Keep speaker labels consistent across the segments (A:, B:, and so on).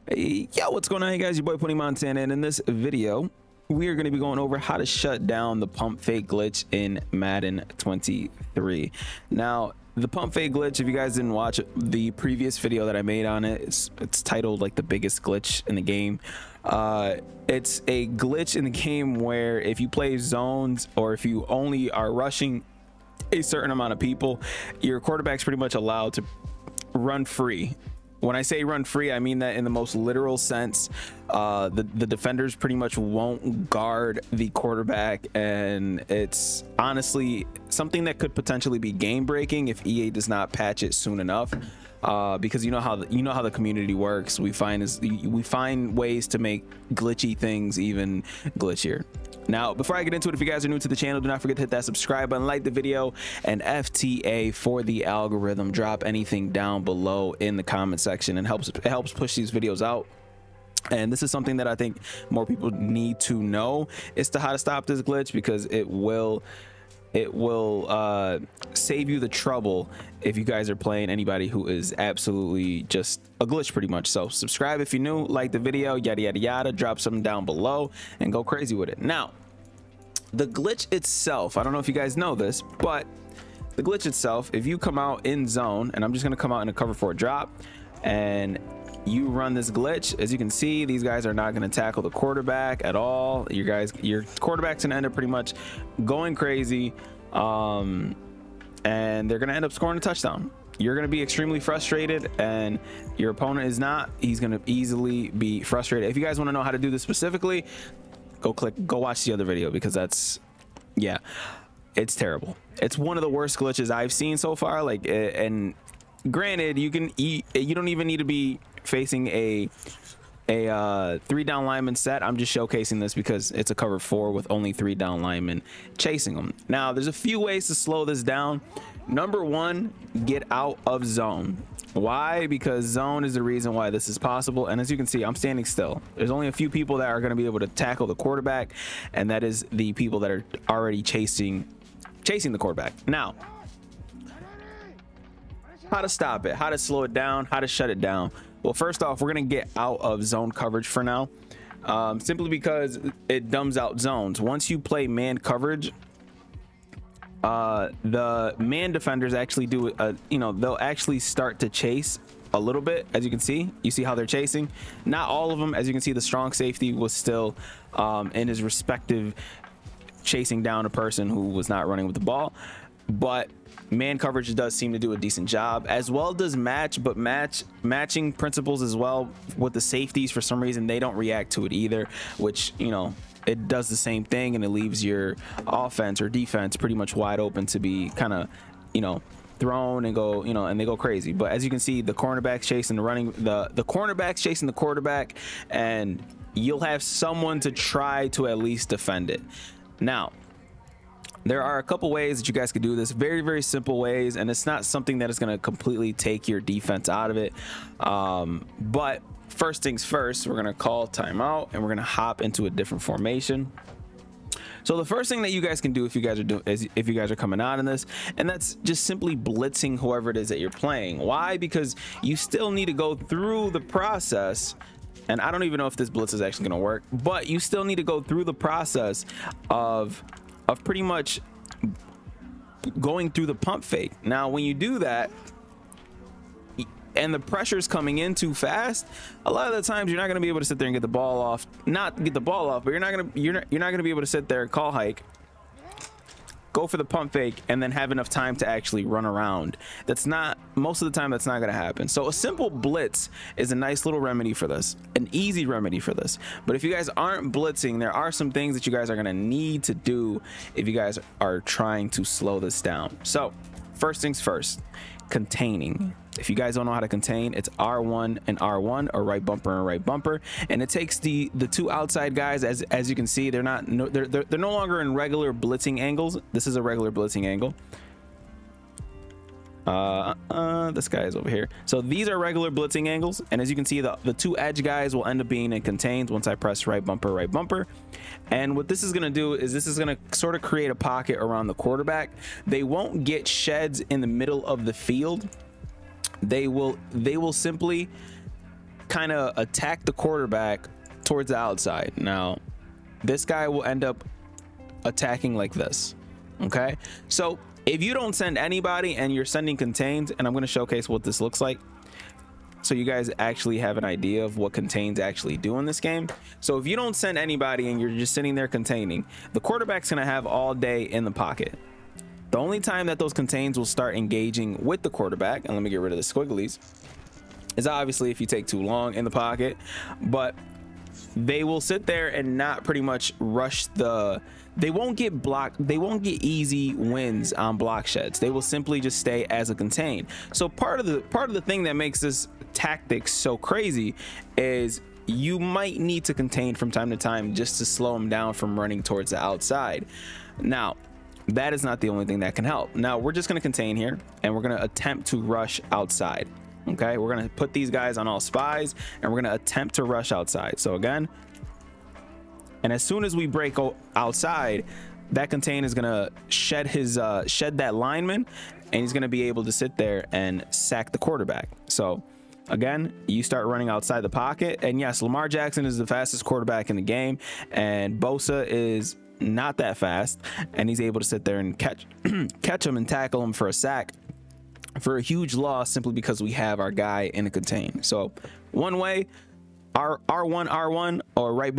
A: Hey, yo, what's going on, hey guys? Your boy Putty Montana, and in this video we are going to be going over how to shut down the pump fake glitch in Madden 23. Now, the pump fake glitch, if you guys didn't watch the previous video that I made on it, it's titled like the biggest glitch in the game. It's a glitch in the game where if you play zones, or if you only are rushing a certain amount of people, your quarterback's pretty much allowed to run free. When I say run free, I mean that in the most literal sense. The defenders pretty much won't guard the quarterback, and it's honestly something that could potentially be game breaking if EA does not patch it soon enough. Because you know how the community works. We find ways to make glitchy things even glitchier. Now, before I get into it, if you guys are new to the channel, do not forget to hit that subscribe button, like the video, and FTA for the algorithm. Drop anything down below in the comment section, and it helps push these videos out. And this is something that I think more people need to know as to how to stop this glitch, because it will save you the trouble if you guys are playing anybody who is absolutely just a glitch pretty much. So subscribe if you're new, like the video, yada yada yada, drop something down below and go crazy with it. Now, the glitch itself, I don't know if you guys know this, but the glitch itself, if you come out in zone, and I'm just going to come out in a cover for a drop, and you run this glitch, as you can see, these guys are not going to tackle the quarterback at all. Your quarterback's going to end up pretty much going crazy, and they're going to end up scoring a touchdown. You're going to be extremely frustrated, and your opponent is not. He's going to easily be frustrated. If you guys want to know how to do this specifically, go watch the other video, because that's, yeah, it's terrible. It's one of the worst glitches I've seen so far. Like, and granted, you don't even need to be facing a 3-down lineman set. I'm just showcasing this because it's a cover 4 with only 3 down linemen chasing them. Now, there's a few ways to slow this down. Number 1, get out of zone. Why? Because zone is the reason why this is possible. And as you can see, I'm standing still. There's only a few people that are going to be able to tackle the quarterback, and that is the people that are already chasing the quarterback. Now, how to stop it, how to slow it down, how to shut it down. Well, first off, we're going to get out of zone coverage for now, simply because it dumbs out zones. Once you play man coverage, the man defenders actually do they'll actually start to chase a little bit. As you can see, how they're chasing. Not all of them. As you can see, the strong safety was still in his respective chasing down a person who was not running with the ball, but man coverage does seem to do a decent job, as well does matching principles as well with the safeties. For some reason, they don't react to it either, which, it does the same thing, and it leaves your offense or defense pretty much wide open to be kind of, thrown and go, and they go crazy. But as you can see, the cornerbacks chasing the cornerbacks chasing the quarterback, and you'll have someone to try to at least defend it. Now, there are a couple ways that you guys could do this, very, very simple ways, and it's not something that is going to completely take your defense out of it. But first things first, we're going to call timeout, and we're going to hop into a different formation. So the first thing that you guys can do if you guys are coming out in this, and that's just simply blitzing whoever it is that you're playing. Why? Because you still need to go through the process. And I don't even know if this blitz is actually going to work, but you still need to go through the process of pretty much going through the pump fake. Now, when you do that and the pressure's coming in too fast, a lot of the times you're not going to be able to sit there and get the ball off. Not get the ball off, but you're not going to be able to sit there and call hike, go for the pump fake, and then have enough time to actually run around. Most of the time that's not going to happen. So a simple blitz is a nice little remedy for this, an easy remedy for this. But if you guys aren't blitzing, there are some things that you guys are going to need to do if you guys are trying to slow this down. So first things first, containing. If you guys don't know how to contain, it's R1 and R1, or right bumper and right bumper, and it takes the two outside guys. As you can see, they're no longer in regular blitzing angles. This is a regular blitzing angle. This guy is over here. So these are regular blitzing angles, and as you can see, the two edge guys will end up being in contains once I press right bumper. And what this is going to do is this is going to sort of create a pocket around the quarterback. They won't get sheds in the middle of the field. They will simply kind of attack the quarterback towards the outside. Now, this guy will end up attacking like this. Okay, so if you don't send anybody and you're sending contains, and I'm going to showcase what this looks like so you guys actually have an idea of what contains actually do in this game. So if you don't send anybody and you're just sitting there containing, the quarterback's going to have all day in the pocket. The only time that those contains will start engaging with the quarterback, and let me get rid of the squigglies, is obviously if you take too long in the pocket. But they will sit there and not pretty much rush the, they won't get blocked, they won't get easy wins on block sheds. They will simply just stay as a contain. So part of the thing that makes this tactic so crazy is you might need to contain from time to time just to slow them down from running towards the outside. Now, that is not the only thing that can help. Now we're just going to contain here, and we're going to attempt to rush outside. Okay, we're going to put these guys on all spies, and we're going to attempt to rush outside. So again, and as soon as we break outside, that contain is going to shed his shed that lineman, and he's going to be able to sit there and sack the quarterback. So again, you start running outside the pocket, and yes, Lamar Jackson is the fastest quarterback in the game, and Bosa is not that fast, and he's able to sit there and catch him and tackle him for a sack, for a huge loss, simply because we have our guy in a contain. So one way, R1 or right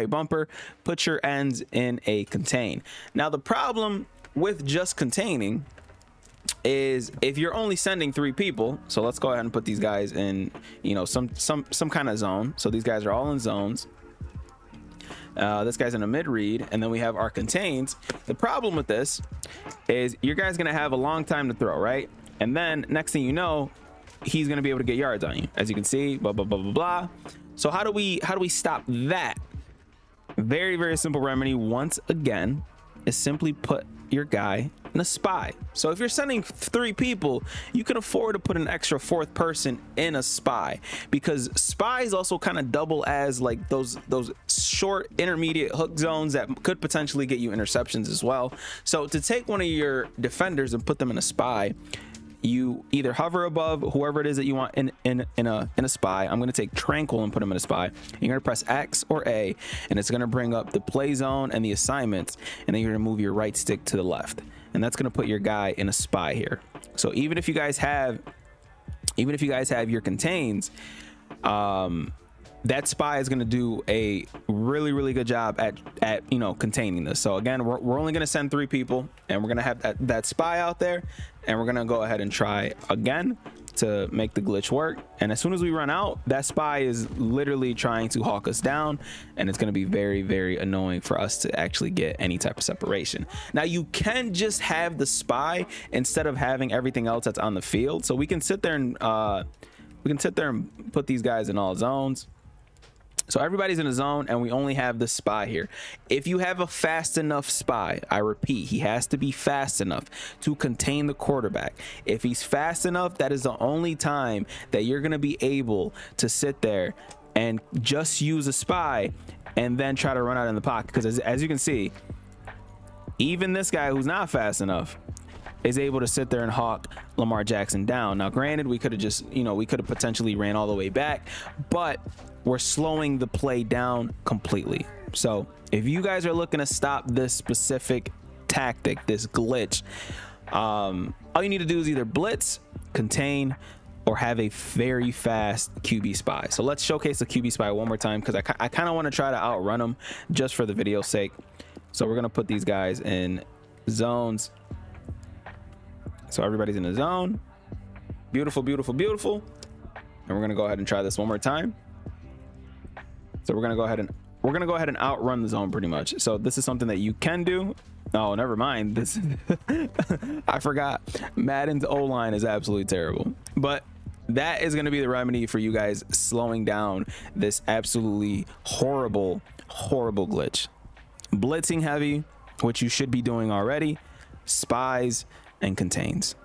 A: bumper, put your ends in a contain. Now the problem with just containing is if you're only sending 3 people, so let's go ahead and put these guys in, you know, some kind of zone. So these guys are all in zones. This guy's in a mid read, and then we have our contains. The problem with this is your guy's gonna have a long time to throw, right? And then next thing you know, he's gonna be able to get yards on you, as you can see, blah blah blah blah blah. So how do we stop that? Very, very simple remedy, once again, is simply put your guy in a spy. So if you're sending 3 people, you can afford to put an extra 4th person in a spy, because spies also kind of double as like those short intermediate hook zones that could potentially get you interceptions as well. So to take one of your defenders and put them in a spy, you either hover above whoever it is that you want in a spy. I'm going to take Tranquil and put him in a spy. You're going to press X or A, and it's going to bring up the play zone and the assignments, and then you're going to move your right stick to the left, and that's going to put your guy in a spy here. So even if you guys have your contains, that spy is going to do a really good job at you know, containing this. So again, we're only going to send 3 people, and we're going to have that spy out there, and we're going to go ahead and try again to make the glitch work. And as soon as we run out, that spy is literally trying to hawk us down, and it's going to be very annoying for us to actually get any type of separation. Now you can just have the spy instead of having everything else that's on the field. So we can sit there and put these guys in all zones. So everybody's in a zone, and we only have the spy here. If you have a fast enough spy, I repeat, he has to be fast enough to contain the quarterback. If he's fast enough, that is the only time that you're going to be able to sit there and just use a spy and then try to run out in the pocket. Because as you can see, even this guy who's not fast enough is able to sit there and hawk Lamar Jackson down. Now granted, we could have just, you know, we could have potentially ran all the way back, but we're slowing the play down completely. So if you guys are looking to stop this specific tactic, this glitch, all you need to do is either blitz, contain, or have a very fast QB spy. So let's showcase the QB spy one more time, because I kind of want to try to outrun them just for the video's sake. So we're going to put these guys in zones. So everybody's in the zone. Beautiful. And we're going to go ahead and try this one more time. So we're going to go ahead and outrun the zone pretty much. So this is something that you can do. Oh, never mind. This I forgot. Madden's O-line is absolutely terrible. But that is going to be the remedy for you guys slowing down this absolutely horrible glitch. Blitzing heavy, which you should be doing already, spies, and contains.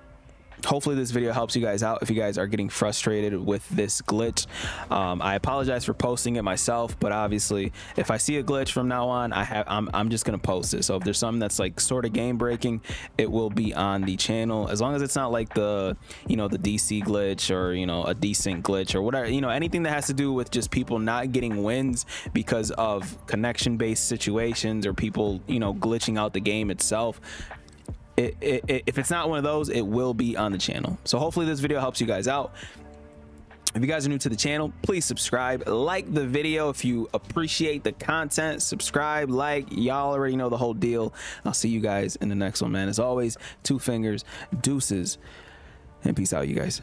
A: hopefully this video helps you guys out if you guys are getting frustrated with this glitch. I apologize for posting it myself, but obviously if I see a glitch from now on, I'm just gonna post it. So if there's something that's like sort of game breaking, it will be on the channel, as long as it's not like the, you know, the DC glitch, or, you know, a decent glitch or whatever, you know, anything that has to do with just people not getting wins because of connection based situations, or people, you know, glitching out the game itself. If it's not one of those, it will be on the channel. So hopefully this video helps you guys out. If you guys are new to the channel, please subscribe, like the video if you appreciate the content. Subscribe, like, y'all already know the whole deal. I'll see you guys in the next one, man. As always, 2 fingers, deuces, and peace out, you guys.